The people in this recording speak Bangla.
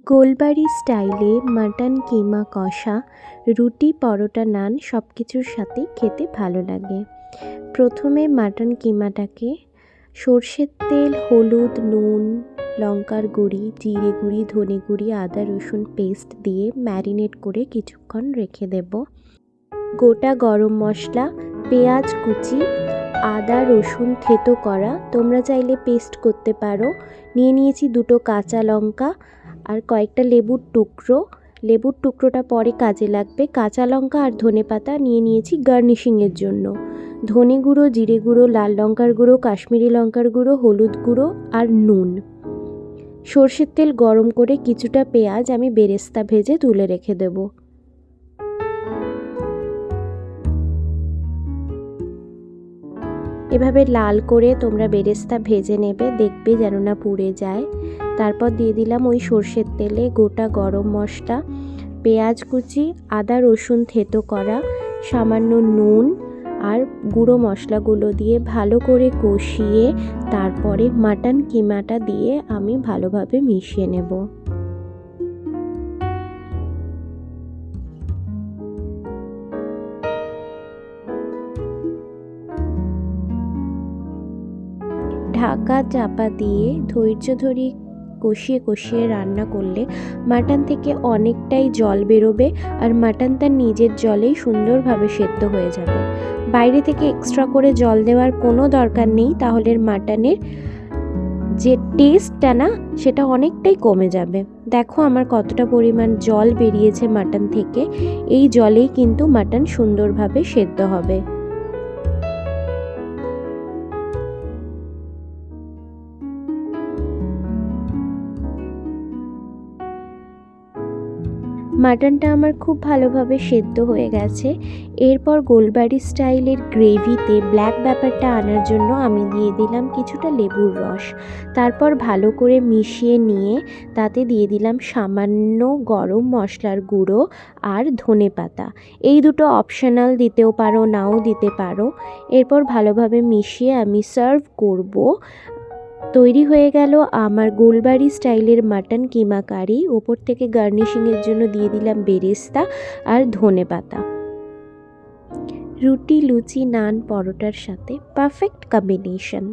গোলবাড়ি স্টাইলে মাটন কিমা কষা রুটি, পরোটা, নান সব কিছুর সাথেই খেতে ভালো লাগে। প্রথমে মাটন কিমাটাকে সরষের তেল, হলুদ, নুন, লঙ্কার গুঁড়ি, জিরে গুঁড়ি, ধনে গুঁড়ি, আদা রসুন পেস্ট দিয়ে ম্যারিনেট করে কিছুক্ষণ রেখে দেব। গোটা গরম মশলা, পেঁয়াজ কুচি, আদা রসুন থেতো করা, তোমরা চাইলে পেস্ট করতে পারো, নিয়ে নিয়েছি দুটো কাঁচা লঙ্কা আর কয়েকটা লেবুর টুকরো। লেবুর টুকরোটা পরে কাজে লাগবে। কাঁচা লঙ্কা আর ধনেপাতা নিয়ে নিয়েছি গার্নিশিংয়ের জন্য। ধনে গুঁড়ো, জিরে গুঁড়ো, লাল লঙ্কার গুঁড়ো, কাশ্মীরি লঙ্কার গুঁড়ো, হলুদ গুঁড়ো আর নুন। সর্ষের তেল গরম করে কিছুটা পেঁয়াজ আমি বেরেস্তা ভেজে তুলে রেখে দেবো। এভাবে লাল করে তোমরা বেরেস্তা ভেজে নেবে, দেখবে যেন না পুড়ে যায়। তারপর দিয়ে দিলাম ওই সর্ষের তেলে গোটা গরম মশলা, পেঁয়াজ কুচি, আদা রসুন থেতো করা, সামান্য নুন আর গুঁড়ো মশলাগুলো দিয়ে ভালো করে কষিয়ে তারপরে মাটন কিমাটা দিয়ে আমি ভালোভাবে মিশিয়ে নেব। ঢাকা চাপা দিয়ে ধৈর্য ধরে কষিয়ে কষিয়ে রান্না করলে মাটন থেকে অনেকটাই জল বেরোবে আর মাটন তার নিজের জলেই সুন্দরভাবে সেদ্ধ হয়ে যাবে। বাইরে থেকে এক্সট্রা করে জল দেওয়ার কোনো দরকার নেই, তাহলে মাটনের যে টেস্টটা না সেটা অনেকটাই কমে যাবে। দেখো আমার কতটা পরিমাণ জল বেরিয়েছে মাটন থেকে। এই জলেই কিন্তু মাটন সুন্দরভাবে সেদ্ধ হবে। মাটনটা আমার খুব ভালোভাবে সেদ্ধ হয়ে গেছে। এরপর গোলবাড়ি স্টাইলের গ্রেভিতে ব্ল্যাক ব্যাপারটা আনার জন্য আমি দিয়ে দিলাম কিছুটা লেবুর রস। তারপর ভালো করে মিশিয়ে নিয়ে তাতে দিয়ে দিলাম সামান্য গরম মশলার গুঁড়ো আর ধনেপাতা। এই দুটো অপশনাল, দিতেও পারো নাও দিতে পারো। এরপর ভালোভাবে মিশিয়ে আমি সার্ভ করব। তৈরি হয়ে গেল আমার গোলবাড়ি স্টাইলের মাটন কিমা কারি। ওপর থেকে গার্নিশিংয়ের জন্য দিয়ে দিলাম বেরেস্তা আর ধনেপাতা। রুটি, লুচি, নান, পরোটার সাথে পারফেক্ট কম্বিনেশন।